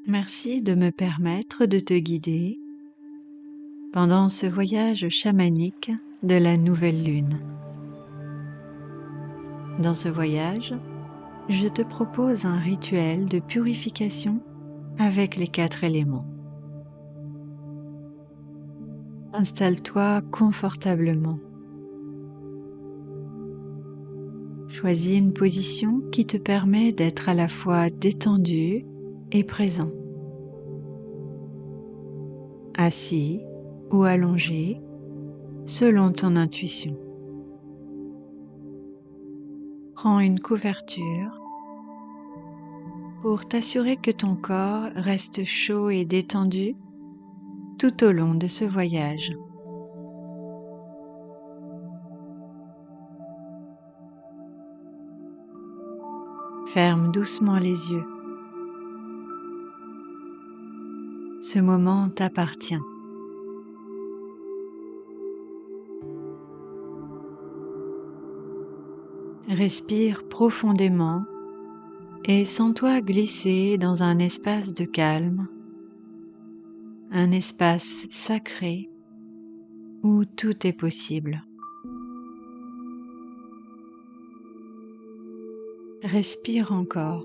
Merci de me permettre de te guider pendant ce voyage chamanique de la nouvelle lune. Dans ce voyage, je te propose un rituel de purification avec les 4 éléments. Installe-toi confortablement. Choisis une position qui te permet d'être à la fois détendu et présent. Assis ou allongé, selon ton intuition. Prends une couverture pour t'assurer que ton corps reste chaud et détendu tout au long de ce voyage. Ferme doucement les yeux. Ce moment t'appartient. Respire profondément et sens-toi glisser dans un espace de calme, un espace sacré où tout est possible. Respire encore.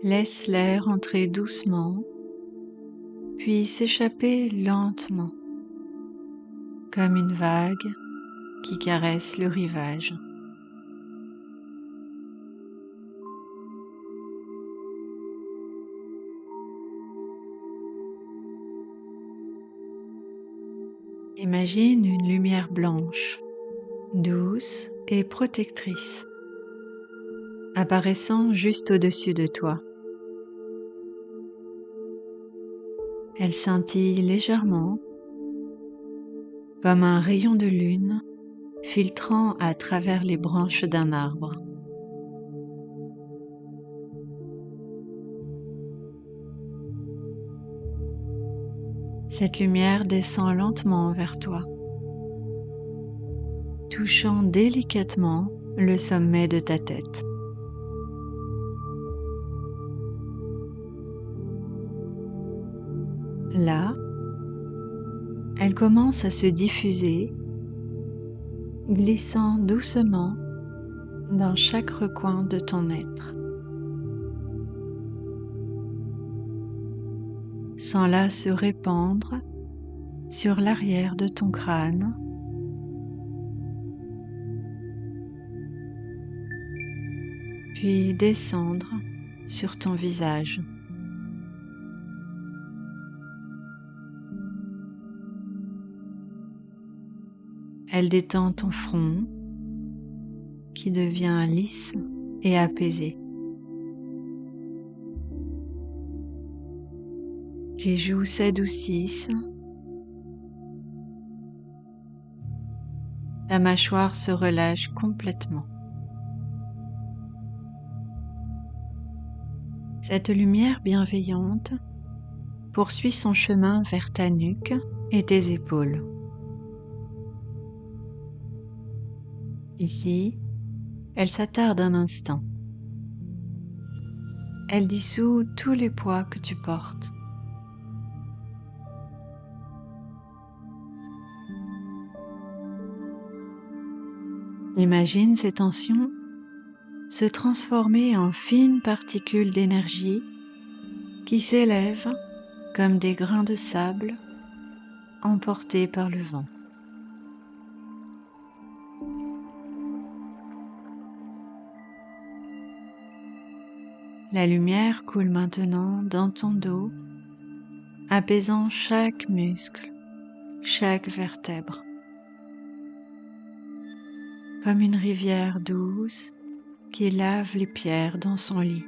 Laisse l'air entrer doucement, puis s'échapper lentement, comme une vague qui caresse le rivage. Imagine une lumière blanche, douce et protectrice, apparaissant juste au-dessus de toi. Elle scintille légèrement, comme un rayon de lune filtrant à travers les branches d'un arbre. Cette lumière descend lentement vers toi, touchant délicatement le sommet de ta tête. Là, elle commence à se diffuser, glissant doucement dans chaque recoin de ton être. Sens-la se répandre sur l'arrière de ton crâne, puis descendre sur ton visage. Elle détend ton front, qui devient lisse et apaisé. Tes joues s'adoucissent, ta mâchoire se relâche complètement. Cette lumière bienveillante poursuit son chemin vers ta nuque et tes épaules. Ici, elle s'attarde un instant. Elle dissout tous les poids que tu portes. Imagine ces tensions se transformer en fines particules d'énergie qui s'élèvent comme des grains de sable emportés par le vent. La lumière coule maintenant dans ton dos, apaisant chaque muscle, chaque vertèbre. Comme une rivière douce qui lave les pierres dans son lit.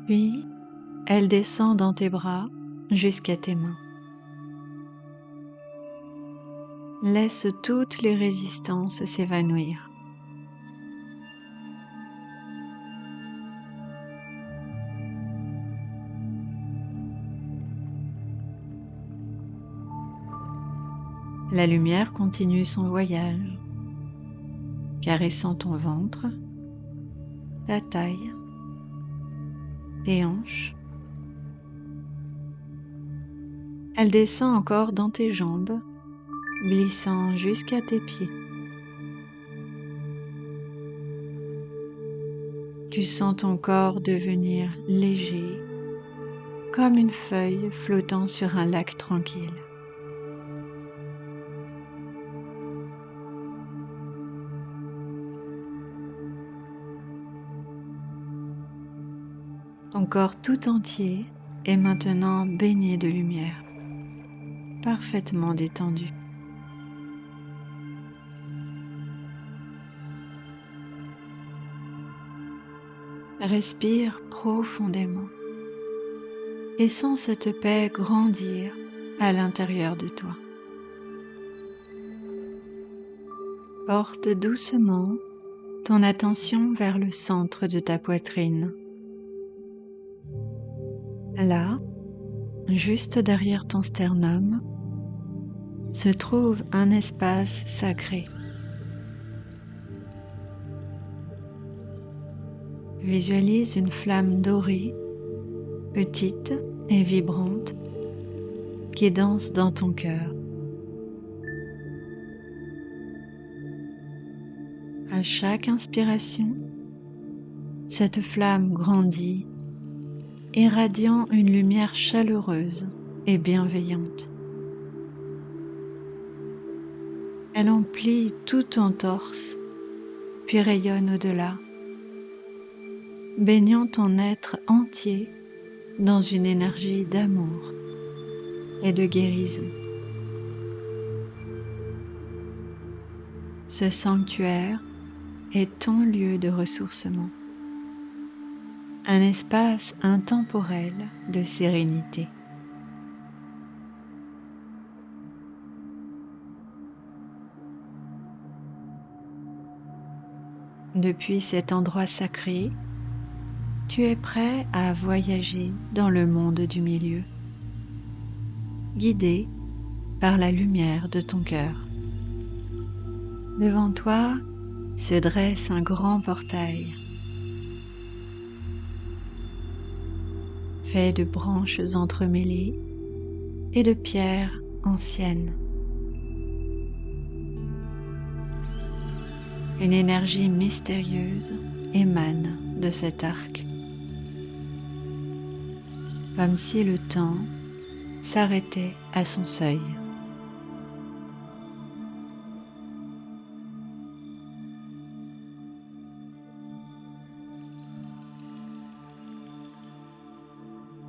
Puis, elle descend dans tes bras jusqu'à tes mains. Laisse toutes les résistances s'évanouir. La lumière continue son voyage, caressant ton ventre, ta taille, tes hanches. Elle descend encore dans tes jambes, glissant jusqu'à tes pieds. Tu sens ton corps devenir léger, comme une feuille flottant sur un lac tranquille. Ton corps tout entier est maintenant baigné de lumière, parfaitement détendu. Respire profondément et sens cette paix grandir à l'intérieur de toi. Porte doucement ton attention vers le centre de ta poitrine. Là, juste derrière ton sternum, se trouve un espace sacré. Visualise une flamme dorée, petite et vibrante, qui danse dans ton cœur. À chaque inspiration, cette flamme grandit, irradiant une lumière chaleureuse et bienveillante. Elle emplit tout ton torse, puis rayonne au-delà, baignant ton être entier dans une énergie d'amour et de guérison. Ce sanctuaire est ton lieu de ressourcement, un espace intemporel de sérénité. Depuis cet endroit sacré, tu es prêt à voyager dans le monde du milieu, guidé par la lumière de ton cœur. Devant toi se dresse un grand portail, fait de branches entremêlées et de pierres anciennes. Une énergie mystérieuse émane de cet arc, comme si le temps s'arrêtait à son seuil.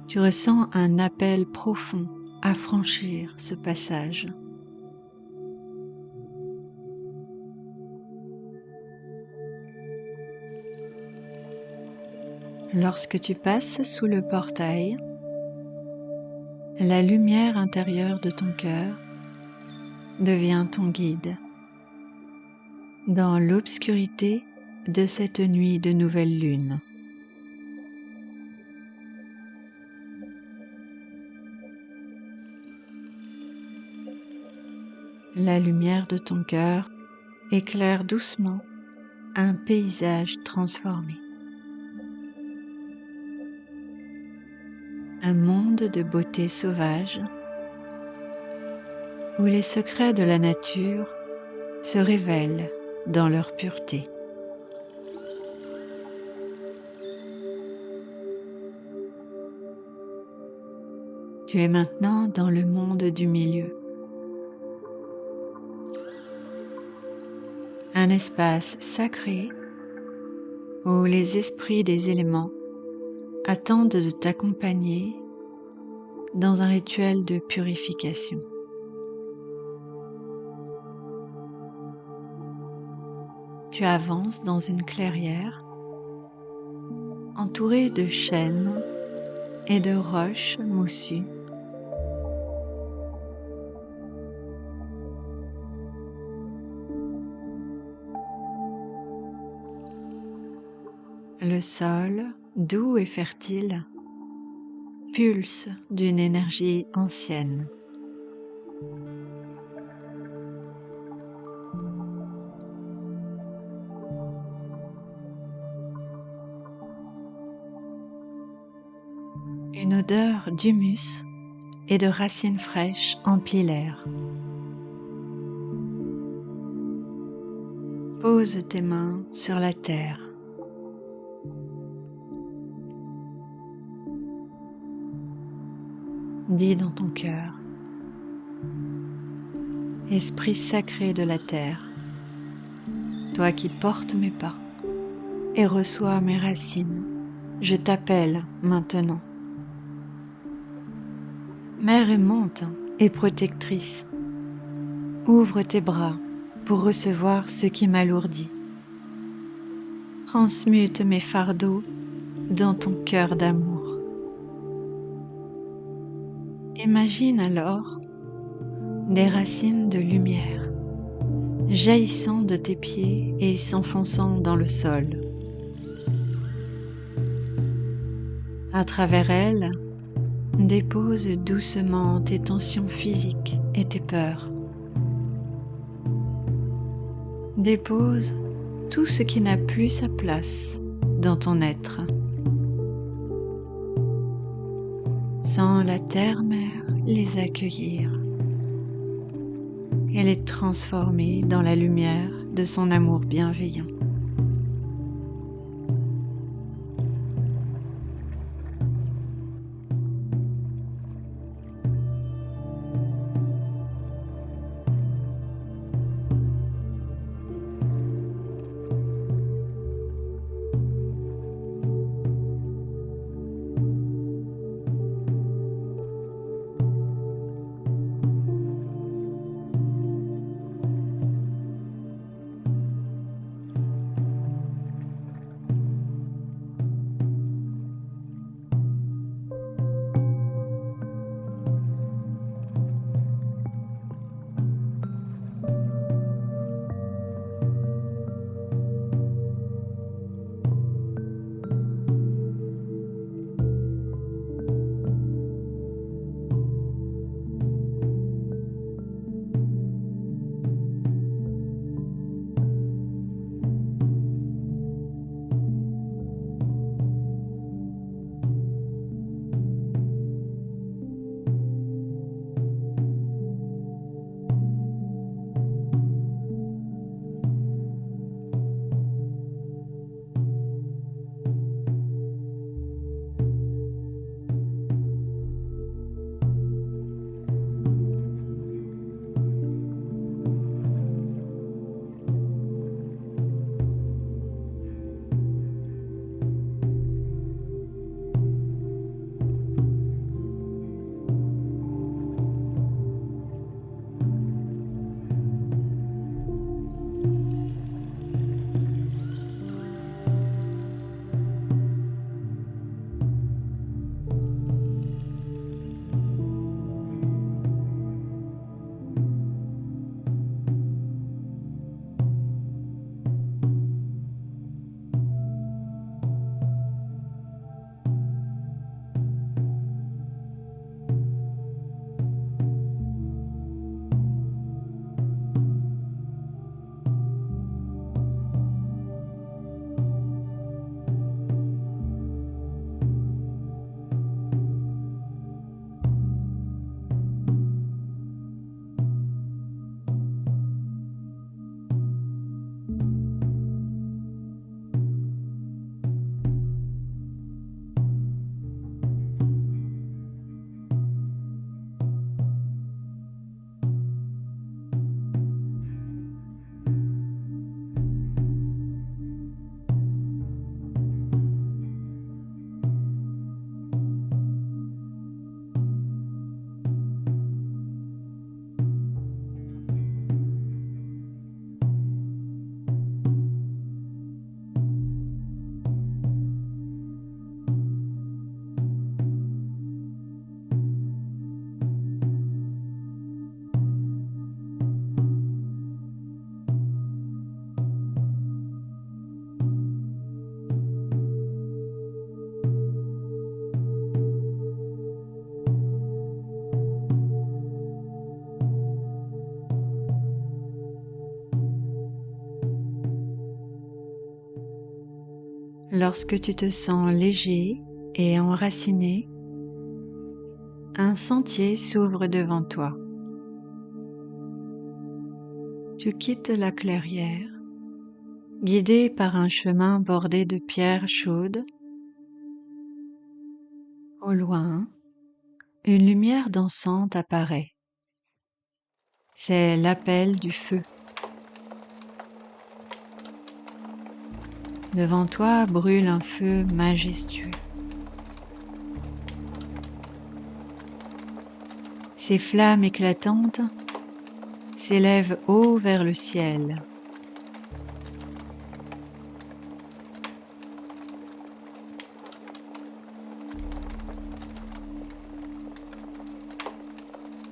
Tu ressens un appel profond à franchir ce passage. Lorsque tu passes sous le portail, la lumière intérieure de ton cœur devient ton guide dans l'obscurité de cette nuit de nouvelle lune. La lumière de ton cœur éclaire doucement un paysage transformé. Un monde de beauté sauvage où les secrets de la nature se révèlent dans leur pureté. Tu es maintenant dans le monde du milieu. Un espace sacré où les esprits des éléments attendent de t'accompagner dans un rituel de purification. Tu avances dans une clairière entourée de chênes et de roches moussues. Le sol, doux et fertile, pulse d'une énergie ancienne. Une odeur d'humus et de racines fraîches emplit l'air. Pose tes mains sur la terre. Dis dans ton cœur: Esprit sacré de la terre, toi qui portes mes pas et reçois mes racines, je t'appelle maintenant. Mère aimante et protectrice, ouvre tes bras pour recevoir ce qui m'alourdit. Transmute mes fardeaux dans ton cœur d'amour. Imagine alors des racines de lumière jaillissant de tes pieds et s'enfonçant dans le sol. À travers elles, dépose doucement tes tensions physiques et tes peurs. Dépose tout ce qui n'a plus sa place dans ton être. Sens la terre-mère les accueillir et les transformer dans la lumière de son amour bienveillant. Lorsque tu te sens léger et enraciné, un sentier s'ouvre devant toi. Tu quittes la clairière, guidé par un chemin bordé de pierres chaudes. Au loin, une lumière dansante apparaît. C'est l'appel du feu. Devant toi brûle un feu majestueux. Ces flammes éclatantes s'élèvent haut vers le ciel.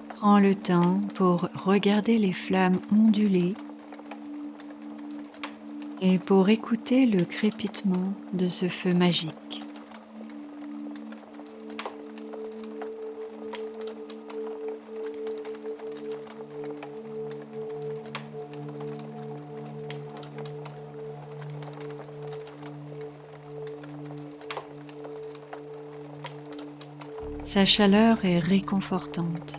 Prends le temps pour regarder les flammes onduler et pour écouter le crépitement de ce feu magique. Sa chaleur est réconfortante,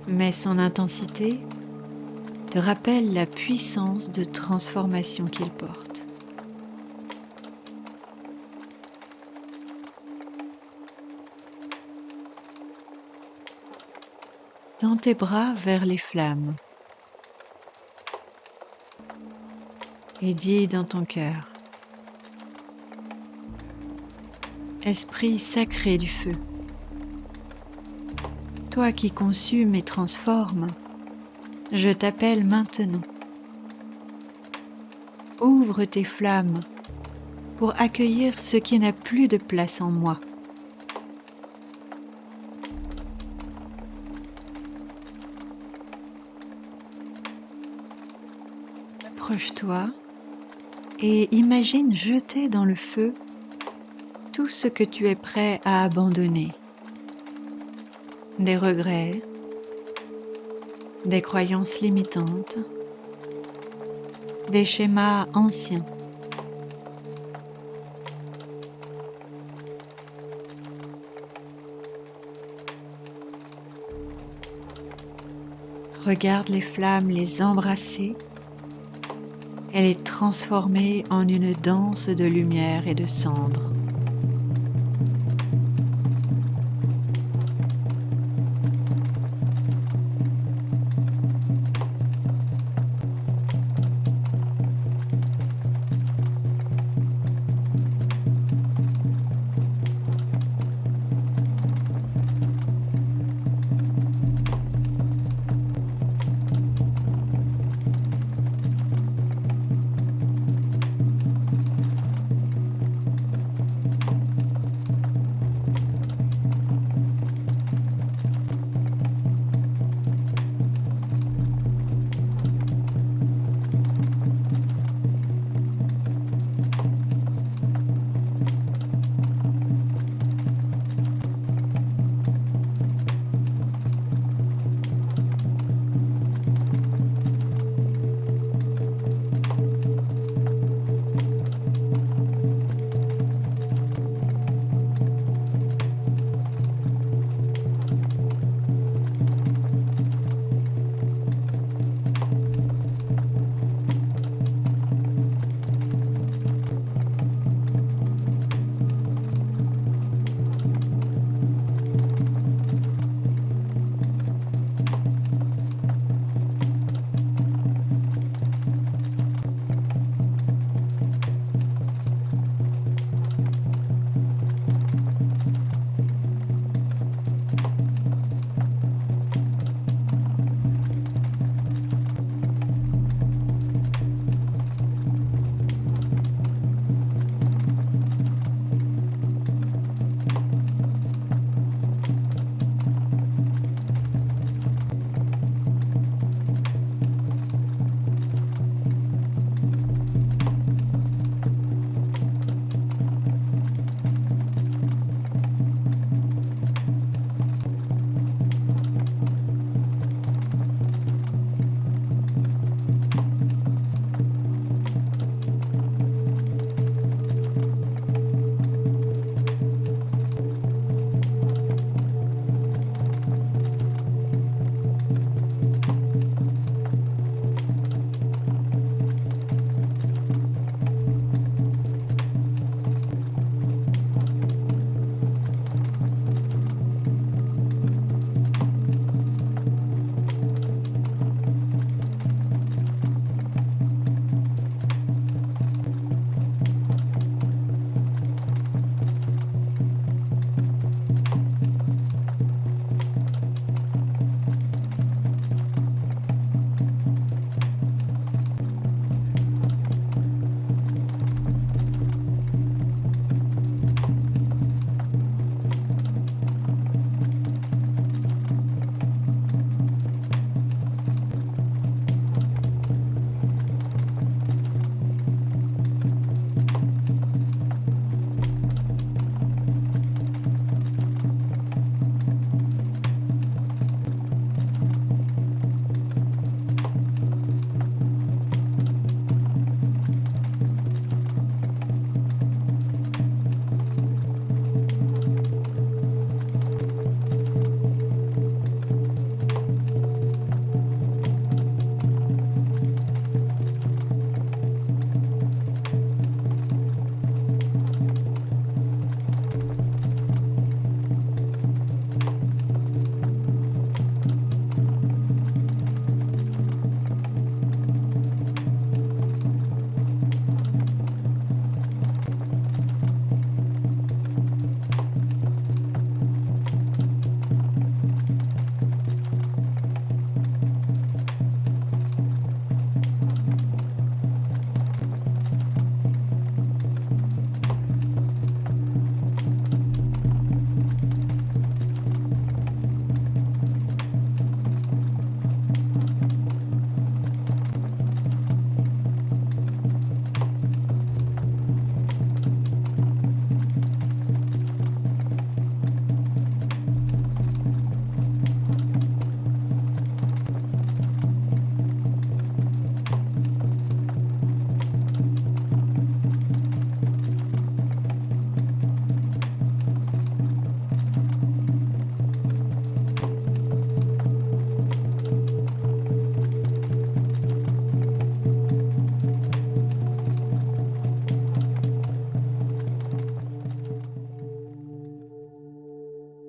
mais son intensité te rappelle la puissance de transformation qu'il porte. Tends tes bras vers les flammes et dis dans ton cœur: Esprit sacré du feu, toi qui consumes et transformes, je t'appelle maintenant. Ouvre tes flammes pour accueillir ce qui n'a plus de place en moi. Approche-toi et imagine jeter dans le feu tout ce que tu es prêt à abandonner. Des regrets, des croyances limitantes, des schémas anciens. Regarde les flammes les embrasser et les transformer en une danse de lumière et de cendres.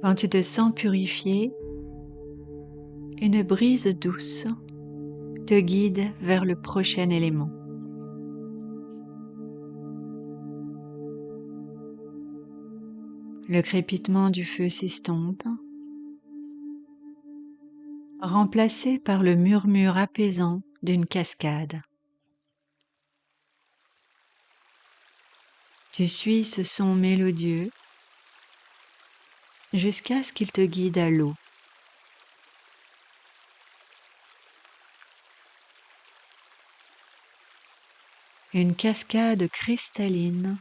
Quand tu te sens purifié, une brise douce te guide vers le prochain élément. Le crépitement du feu s'estompe, remplacé par le murmure apaisant d'une cascade. Tu suis ce son mélodieux jusqu'à ce qu'il te guide à l'eau. Une cascade cristalline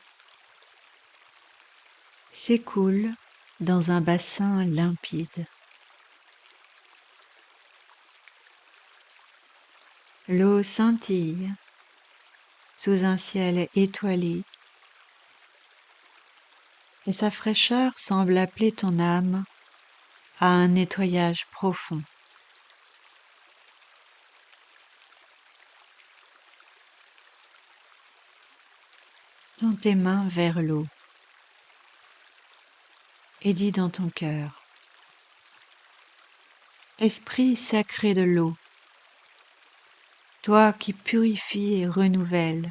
s'écoule dans un bassin limpide. L'eau scintille sous un ciel étoilé et sa fraîcheur semble appeler ton âme à un nettoyage profond. Tends tes mains vers l'eau et dis dans ton cœur: Esprit sacré de l'eau, toi qui purifies et renouvelles,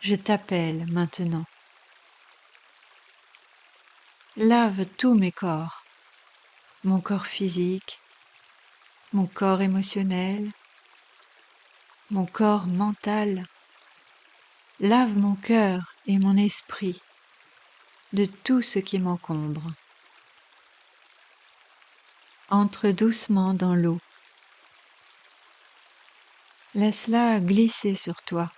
je t'appelle maintenant. Lave tous mes corps, mon corps physique, mon corps émotionnel, mon corps mental. Lave mon cœur et mon esprit de tout ce qui m'encombre. Entre doucement dans l'eau. Laisse-la glisser sur toi,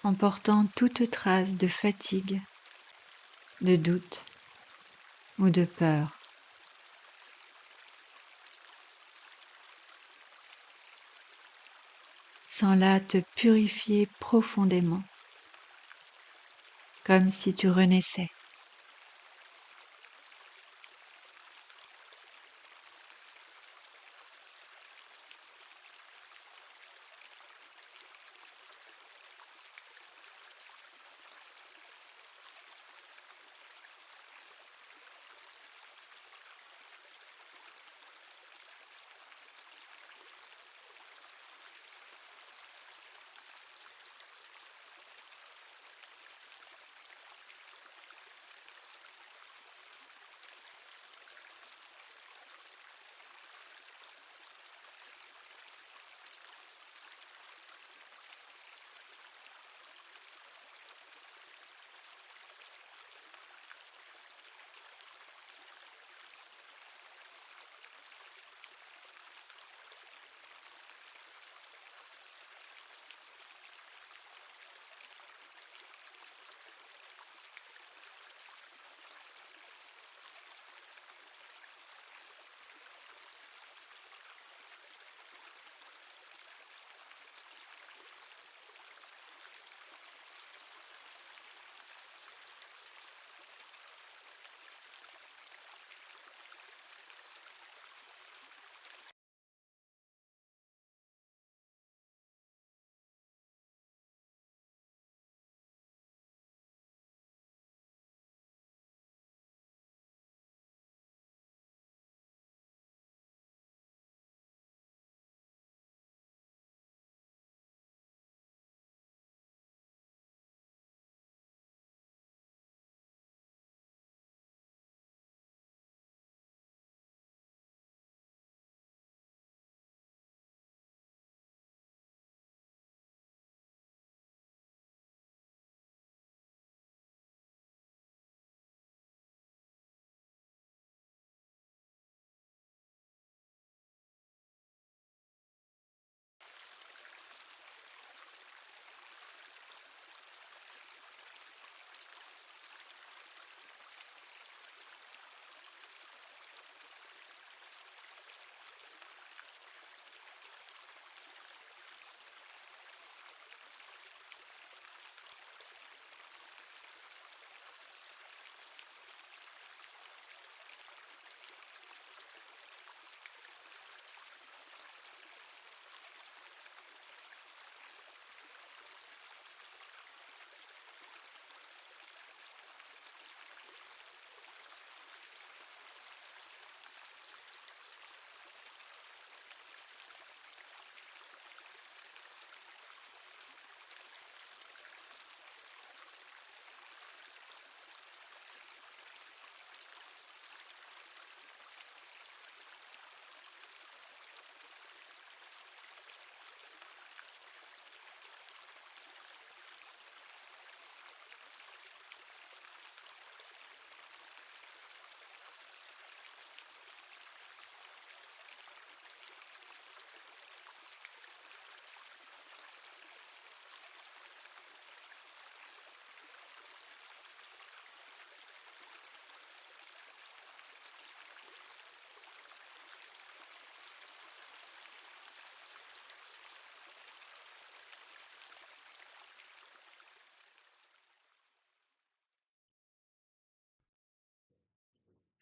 emportant toute trace de fatigue, de doute ou de peur. Sens-la te purifier profondément, comme si tu renaissais.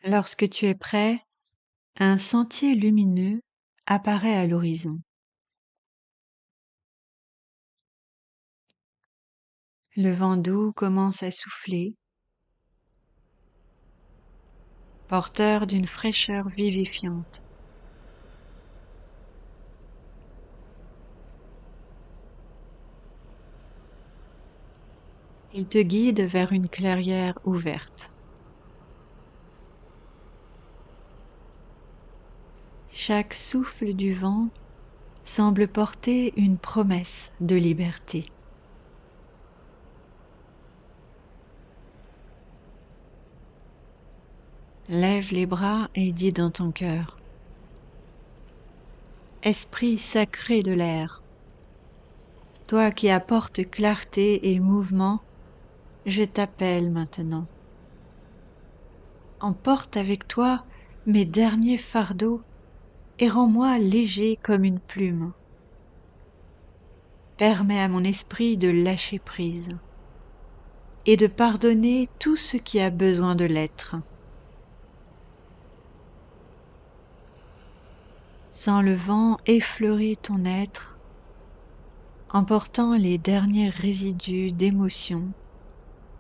Lorsque tu es prêt, un sentier lumineux apparaît à l'horizon. Le vent doux commence à souffler, porteur d'une fraîcheur vivifiante. Il te guide vers une clairière ouverte. Chaque souffle du vent semble porter une promesse de liberté. Lève les bras et dis dans ton cœur: Esprit sacré de l'air, toi qui apportes clarté et mouvement, je t'appelle maintenant. Emporte avec toi mes derniers fardeaux et rends-moi léger comme une plume. Permets à mon esprit de lâcher prise et de pardonner tout ce qui a besoin de l'être. Sens le vent effleurer ton être, emportant les derniers résidus d'émotions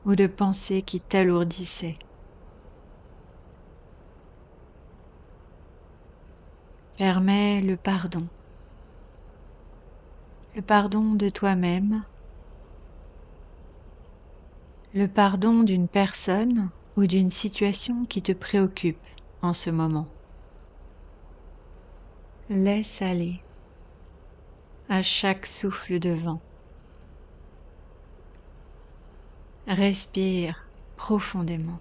ou de pensées qui t'alourdissaient. Permets le pardon de toi-même, le pardon d'une personne ou d'une situation qui te préoccupe en ce moment. Laisse aller à chaque souffle de vent. Respire profondément.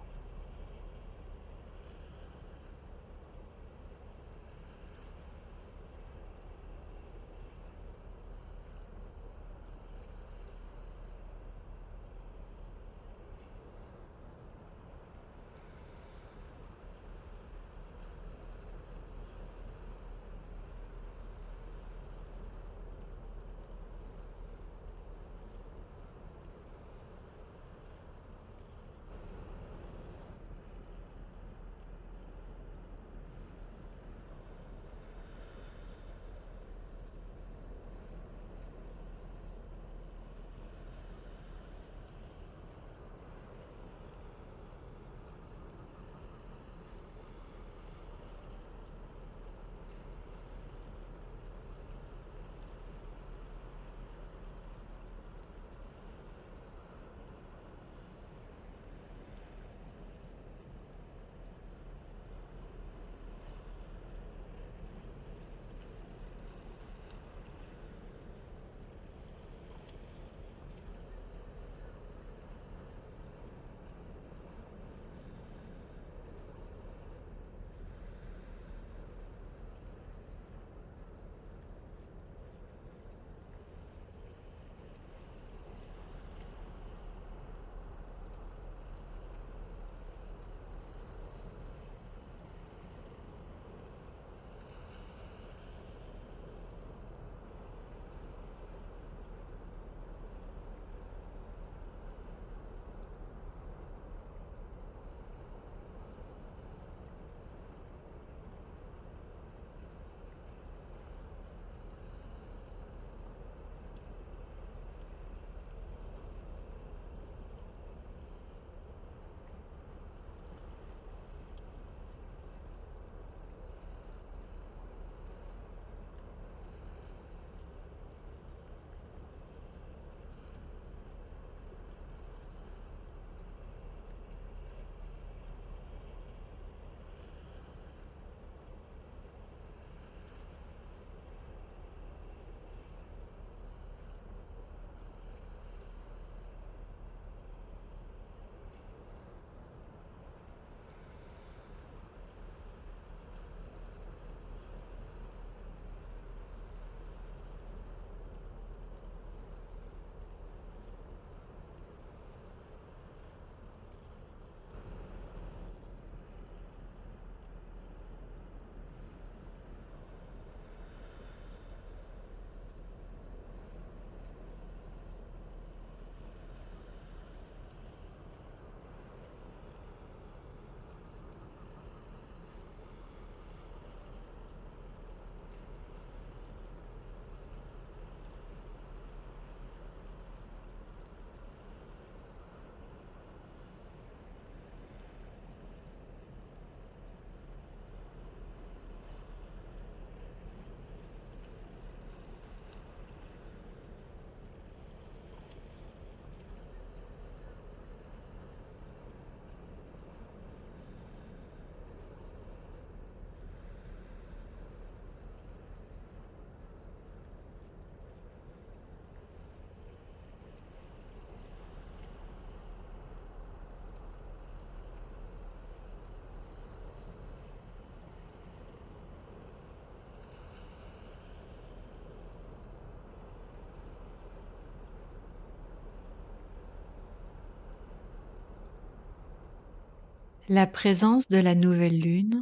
La présence de la nouvelle lune,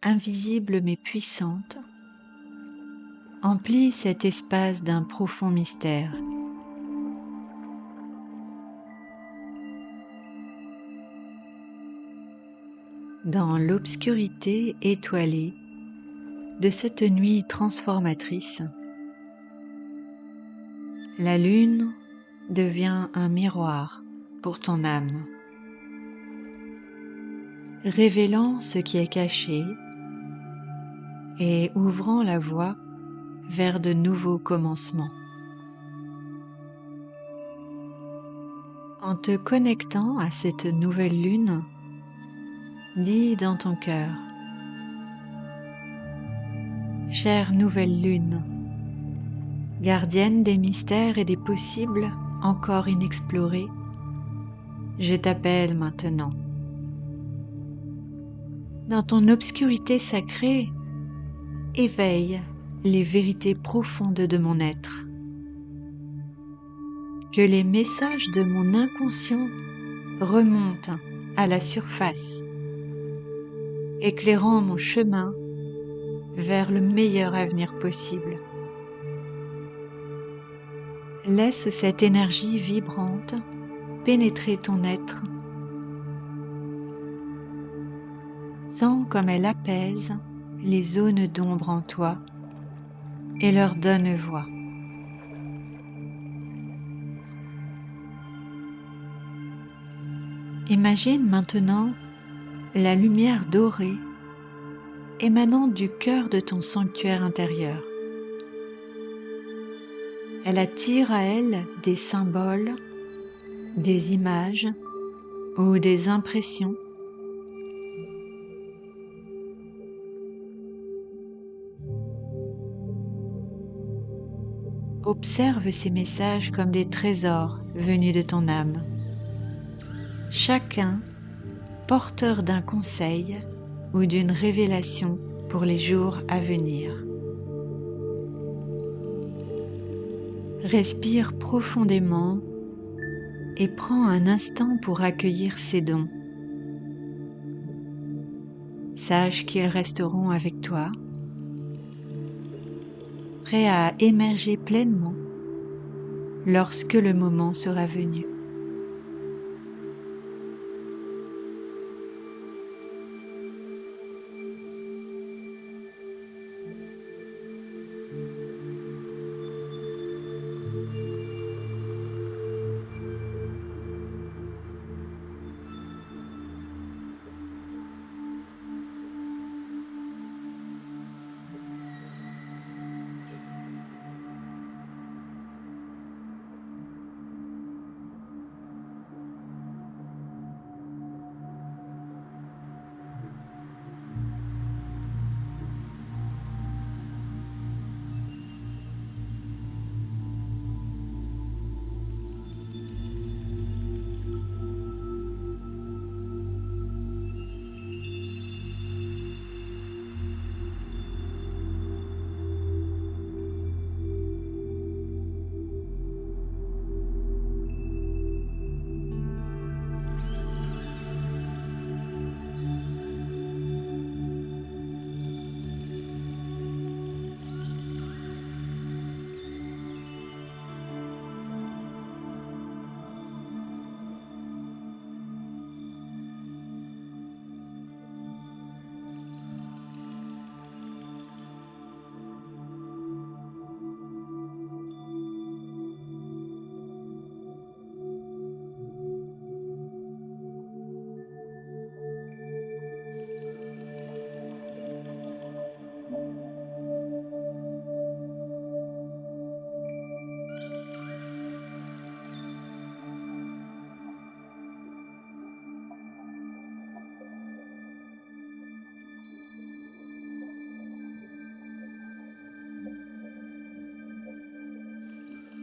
invisible mais puissante, emplit cet espace d'un profond mystère. Dans l'obscurité étoilée de cette nuit transformatrice, la lune devient un miroir pour ton âme, révélant ce qui est caché et ouvrant la voie vers de nouveaux commencements. En te connectant à cette nouvelle lune, dis dans ton cœur: chère nouvelle lune, gardienne des mystères et des possibles encore inexplorés, je t'appelle maintenant. Dans ton obscurité sacrée, éveille les vérités profondes de mon être. Que les messages de mon inconscient remontent à la surface, éclairant mon chemin vers le meilleur avenir possible. Laisse cette énergie vibrante pénétrer ton être. Sens comme elle apaise les zones d'ombre en toi et leur donne voix. Imagine maintenant la lumière dorée émanant du cœur de ton sanctuaire intérieur. Elle attire à elle des symboles, des images ou des impressions. Observe ces messages comme des trésors venus de ton âme, chacun porteur d'un conseil ou d'une révélation pour les jours à venir. Respire profondément et prends un instant pour accueillir ces dons. Sache qu'ils resteront avec toi, prêts à émerger pleinement lorsque le moment sera venu.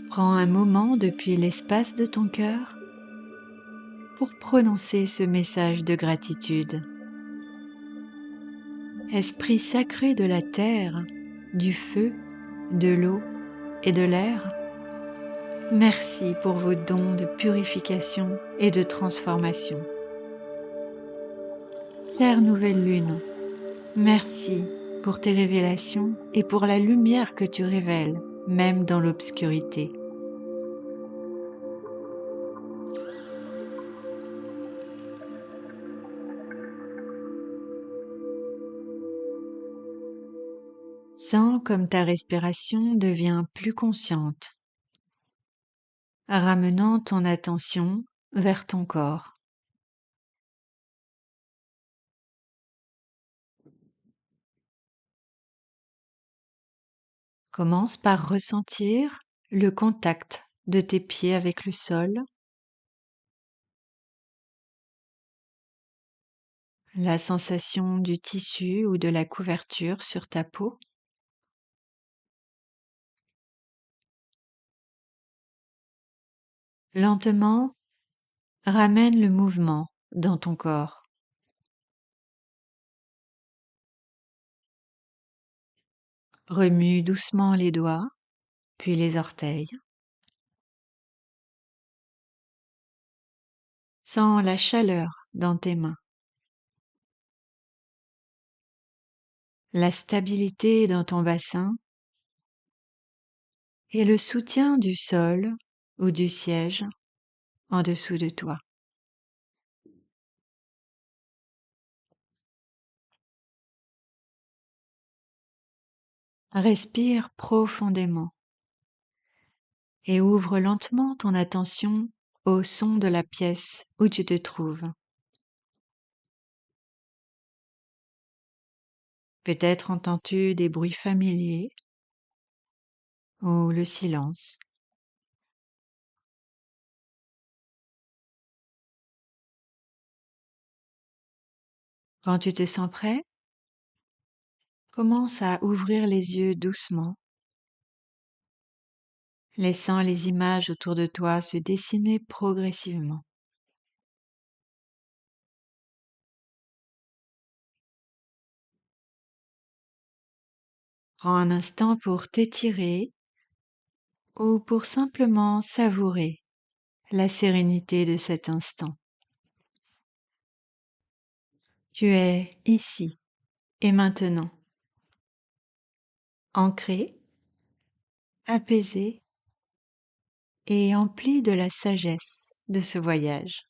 Prends un moment depuis l'espace de ton cœur pour prononcer ce message de gratitude. Esprit sacré de la terre, du feu, de l'eau et de l'air, merci pour vos dons de purification et de transformation. Chère nouvelle lune, merci pour tes révélations et pour la lumière que tu révèles, même dans l'obscurité. Sens comme ta respiration devient plus consciente, ramenant ton attention vers ton corps. Commence par ressentir le contact de tes pieds avec le sol, la sensation du tissu ou de la couverture sur ta peau. Lentement, ramène le mouvement dans ton corps. Remue doucement les doigts, puis les orteils. Sens la chaleur dans tes mains, la stabilité dans ton bassin et le soutien du sol ou du siège en dessous de toi. Respire profondément et ouvre lentement ton attention au son de la pièce où tu te trouves. Peut-être entends-tu des bruits familiers ou le silence. Quand tu te sens prêt, commence à ouvrir les yeux doucement, laissant les images autour de toi se dessiner progressivement. Prends un instant pour t'étirer ou pour simplement savourer la sérénité de cet instant. Tu es ici et maintenant, ancré, apaisé et empli de la sagesse de ce voyage.